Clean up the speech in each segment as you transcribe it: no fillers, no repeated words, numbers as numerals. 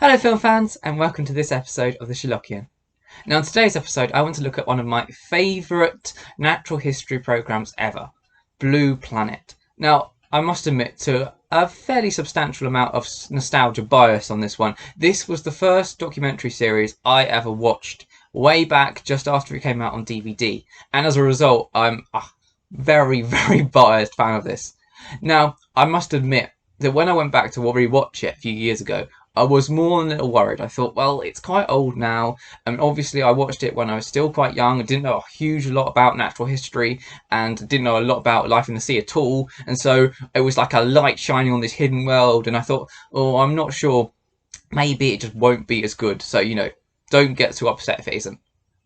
Hello film fans and welcome to this episode of the Sherlockian. Now in today's episode I want to look at one of my favourite natural history programmes ever, Blue Planet. Now I must admit to a fairly substantial amount of nostalgia bias on this one. This was the first documentary series I ever watched way back just after it came out on DVD, and as a result I'm a very biased fan of this. Now I must admit that when I went back to rewatch it a few years ago, I was more than a little worried. I thought, well, it's quite old now, and obviously I watched it when I was still quite young. I didn't know a huge lot about natural history, and didn't know a lot about life in the sea at all, and so it was like a light shining on this hidden world, and I thought, oh, I'm not sure, maybe it just won't be as good, so, don't get too upset if it isn't.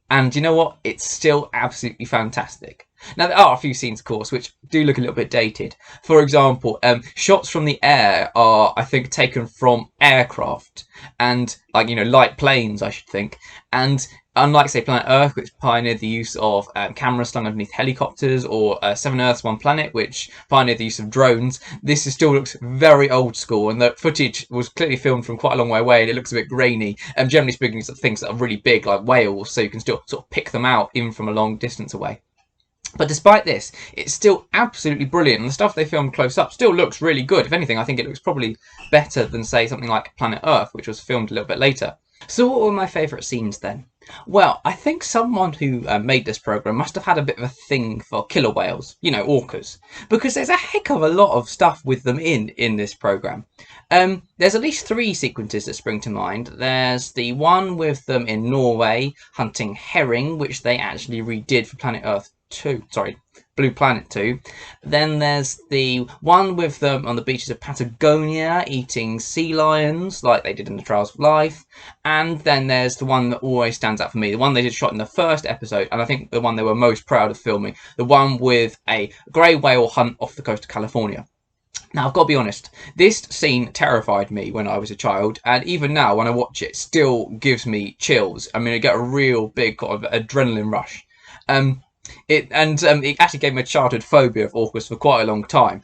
And you know what? It's still absolutely fantastic. Now, there are a few scenes, of course, which do look a little bit dated. For example, shots from the air are, I think, taken from aircraft and, light planes, I should think. And unlike, say, Planet Earth, which pioneered the use of cameras slung underneath helicopters, or Seven Earths, One Planet, which pioneered the use of drones, this still looks very old school, and the footage was clearly filmed from quite a long way away, and it looks a bit grainy. And generally speaking, it's things that are really big, like whales, so you can still sort of pick them out, even from a long distance away. But despite this, it's still absolutely brilliant, and the stuff they filmed close up still looks really good. If anything, I think it looks probably better than, say, something like Planet Earth, which was filmed a little bit later. So what were my favourite scenes then? Well, I think someone who made this programme must have had a bit of a thing for killer whales, orcas, because there's a heck of a lot of stuff with them in this programme. There's at least 3 sequences that spring to mind. There's the one with them in Norway hunting herring, which they actually redid for Planet Earth 2, Blue Planet 2. Then there's the one with them on the beaches of Patagonia eating sea lions like they did in the Trials of Life. And then there's the one that always stands out for me, the one they did shot in the first episode, and I think the one they were most proud of filming, the one with a grey whale hunt off the coast of California. Now, I've got to be honest, this scene terrified me when I was a child, and even now when I watch it, still gives me chills. I mean, I get a real big kind of adrenaline rush. It actually gave me a childhood phobia of orcas for quite a long time,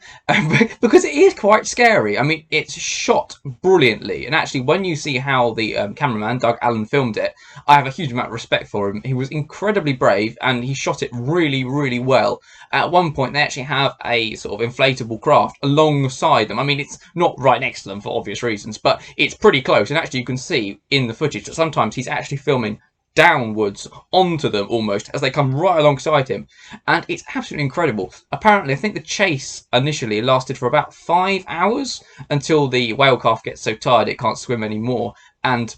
because it is quite scary. I mean, it's shot brilliantly, and actually when you see how the cameraman, Doug Allen, filmed it, I have a huge amount of respect for him. He was incredibly brave, and he shot it really well. At one point, they actually have a sort of inflatable craft alongside them. I mean, it's not right next to them for obvious reasons, but it's pretty close, and actually you can see in the footage that sometimes he's actually filming downwards onto them almost as they come right alongside him, and it's absolutely incredible. Apparently, I think the chase initially lasted for about 5 hours until the whale calf gets so tired it can't swim anymore, and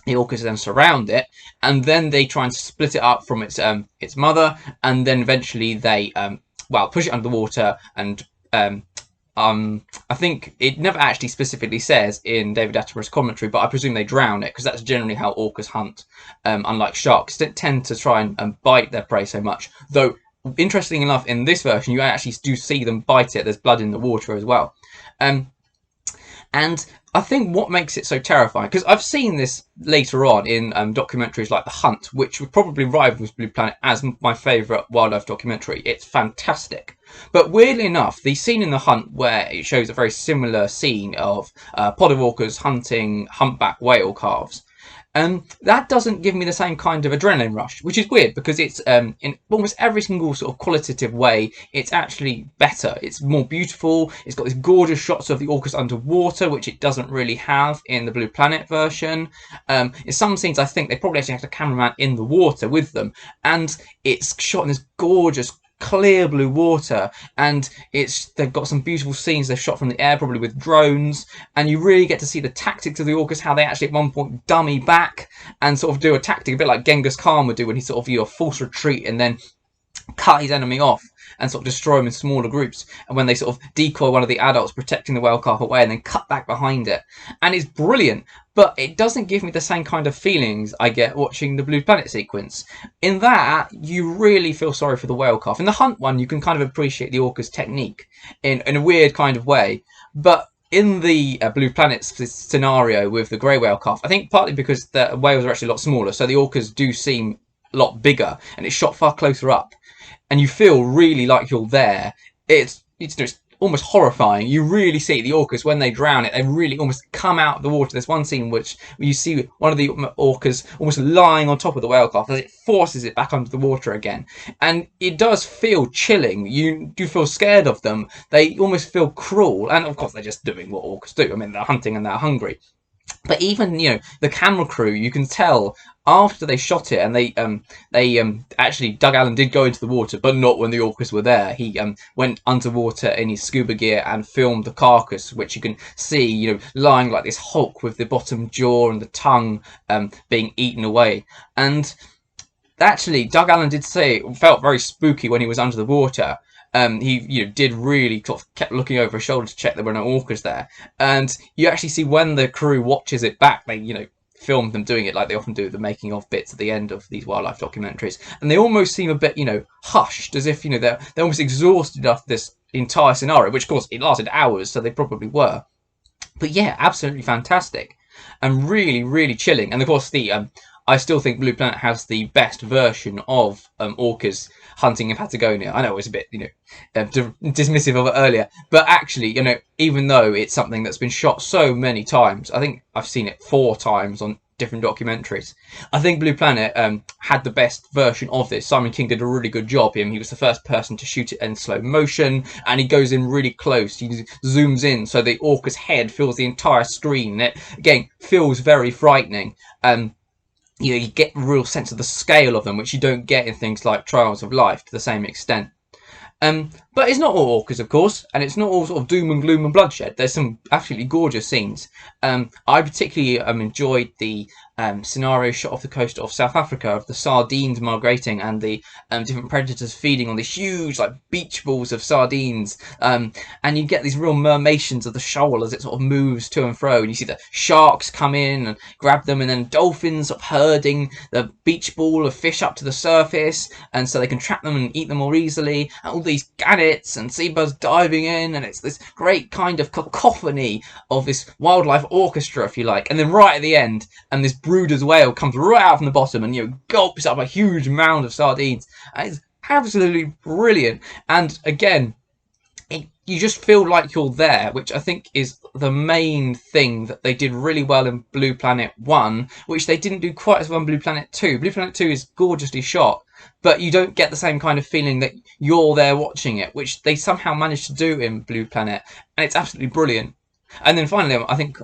the orcas then surround it, and then they try and split it up from its mother, and then eventually they push it under the water, and I think it never actually specifically says in David Attenborough's commentary, but I presume they drown it, because that's generally how orcas hunt, unlike sharks. They tend to try and bite their prey so much. Though, interestingly enough, in this version, you actually do see them bite it. There's blood in the water as well. And I think what makes it so terrifying, because I've seen this later on in documentaries like The Hunt, which would probably rival Blue Planet as my favourite wildlife documentary. It's fantastic. But weirdly enough, the scene in The Hunt where it shows a very similar scene of a pod of orcas hunting humpback whale calves, that doesn't give me the same kind of adrenaline rush, which is weird, because it's in almost every single sort of qualitative way, it's actually better. It's more beautiful. It's got these gorgeous shots of the orcas underwater, which it doesn't really have in the Blue Planet version. In some scenes, I think they probably actually have a cameraman in the water with them, and it's shot in this gorgeous clear blue water, and they've got some beautiful scenes they've shot from the air, probably with drones, and you really get to see the tactics of the orcas, how they actually at one point dummy back and sort of do a tactic a bit like Genghis Khan would do when he sort of do a false retreat and then cut his enemy off and sort of destroy him in smaller groups, and when they sort of decoy one of the adults protecting the whale calf away and then cut back behind it. And it's brilliant, but it doesn't give me the same kind of feelings I get watching the Blue Planet sequence. In that, you really feel sorry for the whale calf. In the Hunt one, you can kind of appreciate the orca's technique in a weird kind of way, but in the Blue Planet scenario with the grey whale calf, I think partly because the whales are actually a lot smaller, so the orcas do seem a lot bigger, and it's shot far closer up, and you feel really like you're there. It's almost horrifying. You really see the orcas when they drown it, they really almost come out of the water. There's one scene which you see one of the orcas almost lying on top of the whale calf as it forces it back under the water again, and it does feel chilling. You do feel scared of them. They almost feel cruel, and of course they're just doing what orcas do. I mean, they're hunting and they're hungry. But even the camera crew, you can tell after they shot it, and they actually Doug Allen did go into the water, but not when the orcas were there. He went underwater in his scuba gear and filmed the carcass, which you can see lying like this hulk with the bottom jaw and the tongue being eaten away. And actually, Doug Allen did say it felt very spooky when he was under the water. He did really sort of kept looking over his shoulder to check there were no orcas there, and you actually see when the crew watches it back, they film them doing it like they often do, the making of bits at the end of these wildlife documentaries, and they almost seem a bit hushed, as if they're almost exhausted after this entire scenario, which of course it lasted hours, so they probably were. But yeah, absolutely fantastic and really, really chilling. And of course I still think Blue Planet has the best version of orcas hunting in Patagonia. I know it was a bit, dismissive of it earlier, but actually, even though it's something that's been shot so many times, I think I've seen it 4 times on different documentaries. I think Blue Planet had the best version of this. Simon King did a really good job. He was the first person to shoot it in slow motion, and he goes in really close. He zooms in so the orca's head fills the entire screen. It again feels very frightening. You get a real sense of the scale of them, which you don't get in things like Trials of Life to the same extent. But it's not all orcas, of course, and it's not all sort of doom and gloom and bloodshed. There's some absolutely gorgeous scenes. I particularly enjoyed the scenario shot off the coast of South Africa of the sardines migrating and the different predators feeding on these huge beach balls of sardines, and you get these real mermations of the shoal as it sort of moves to and fro, and you see the sharks come in and grab them, and then dolphins sort of herding the beach ball of fish up to the surface, and so they can trap them and eat them more easily, and all these gannets and seabirds diving in, and it's this great kind of cacophony of this wildlife orchestra, if you like. And then right at the end, and this Brooder's whale comes right out from the bottom and gulps up a huge mound of sardines. And it's absolutely brilliant. And again, you just feel like you're there, which I think is the main thing that they did really well in Blue Planet 1, which they didn't do quite as well in Blue Planet 2. Blue Planet 2 is gorgeously shot, but you don't get the same kind of feeling that you're there watching it, which they somehow managed to do in Blue Planet, and it's absolutely brilliant. And then finally, I think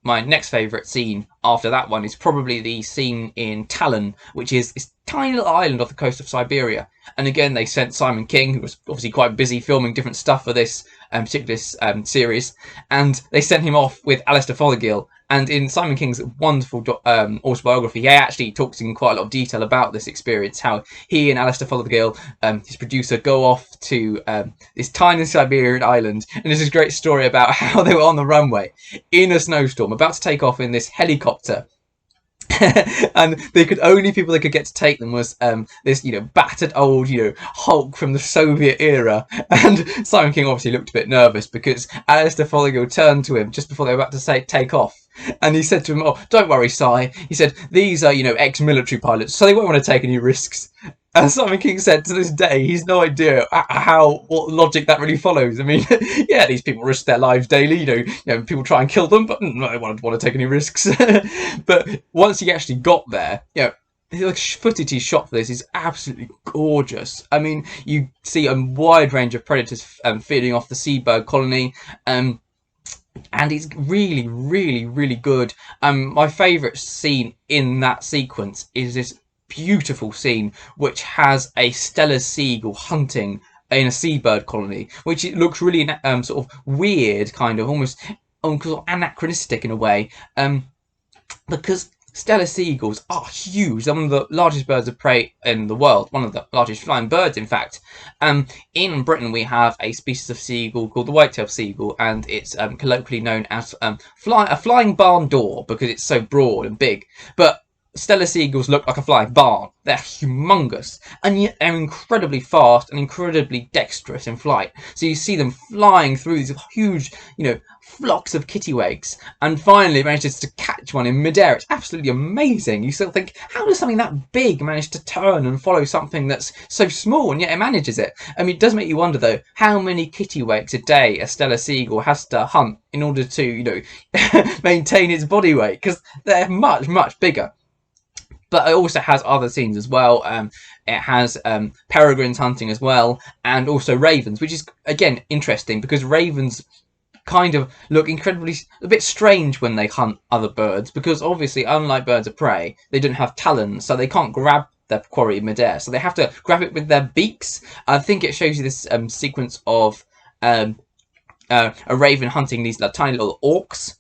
my next favourite scene after that one is probably the scene in Talon, which is this tiny little island off the coast of Siberia. And again, they sent Simon King, who was obviously quite busy filming different stuff for this particular series, and they sent him off with Alistair Fothergill. And in Simon King's wonderful autobiography, he actually talks in quite a lot of detail about this experience, how he and Alistair Fothergill, his producer, go off to this tiny Siberian island. And there's this great story about how they were on the runway in a snowstorm, about to take off in this helicopter. And people they could get to take them was this battered old Hulk from the Soviet era. And Simon King obviously looked a bit nervous because Alistair Fothergill turned to him just before they were about to take off, and he said to him, "Oh, don't worry, Si." He said, "These are ex-military pilots, so they won't want to take any risks." And Simon King said to this day he's no idea what logic that really follows. I mean, yeah, these people risk their lives daily. People try and kill them, but no, they won't want to take any risks. But once he actually got there, the footage he shot for this is absolutely gorgeous. I mean, you see a wide range of predators feeding off the seabird colony, and it's really, really, really good. My favourite scene in that sequence is this beautiful scene which has a Steller seagull hunting in a seabird colony, which it looks really sort of weird, kind of almost anachronistic in a way, because Steller seagulls are huge. They're one of the largest birds of prey in the world, one of the largest flying birds, in fact. In Britain, we have a species of seagull called the white-tailed seagull, and it's colloquially known as a flying barn door because it's so broad and big. But Stellar seagulls look like a flying barn. They're humongous, and yet they're incredibly fast and incredibly dexterous in flight. So you see them flying through these huge, flocks of kittiwakes, and finally manages to catch one in midair. It's absolutely amazing. You sort of think, how does something that big manage to turn and follow something that's so small, and yet it manages it? I mean, it does make you wonder, though, how many kittiwakes a day a stellar seagull has to hunt in order to, maintain its body weight, because they're much, much bigger. But it also has other scenes as well. It has peregrines hunting as well, and also ravens, which is, again, interesting because ravens kind of look a bit strange when they hunt other birds, because obviously, unlike birds of prey, they don't have talons, so they can't grab their quarry in midair, so they have to grab it with their beaks. I think it shows you this sequence of a raven hunting these tiny little orcs,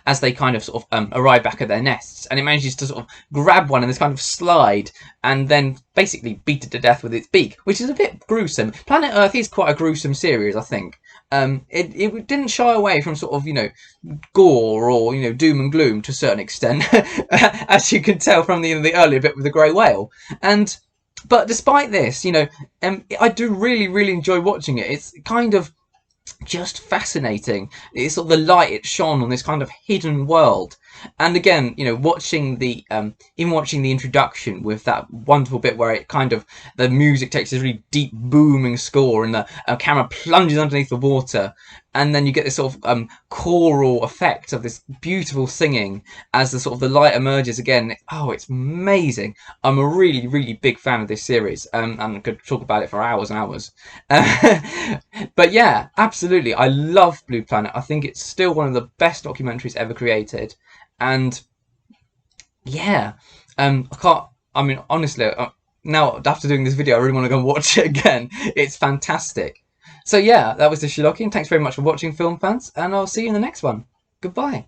as they kind of sort of arrive back at their nests, and it manages to sort of grab one in this kind of slide and then basically beat it to death with its beak, which is a bit gruesome. Planet Earth is quite a gruesome series, I think. It didn't shy away from sort of, gore or, doom and gloom to a certain extent, as you can tell from the earlier bit with the grey whale. But despite this, I do really, really enjoy watching it. It's kind of just fascinating. It's sort of the light it shone on this kind of hidden world. And again, watching the introduction with that wonderful bit where it kind of, the music takes this really deep booming score and the camera plunges underneath the water, and then you get this sort of choral effect of this beautiful singing as the sort of the light emerges again. Oh, it's amazing. I'm a really, really big fan of this series, and I could talk about it for hours and hours. But yeah, absolutely, I love Blue Planet. I think it's still one of the best documentaries ever created. And yeah, honestly, now after doing this video, I really want to go and watch it again. It's fantastic. So yeah, that was the Sherlockian. Thanks very much for watching, film fans, and I'll see you in the next one. Goodbye.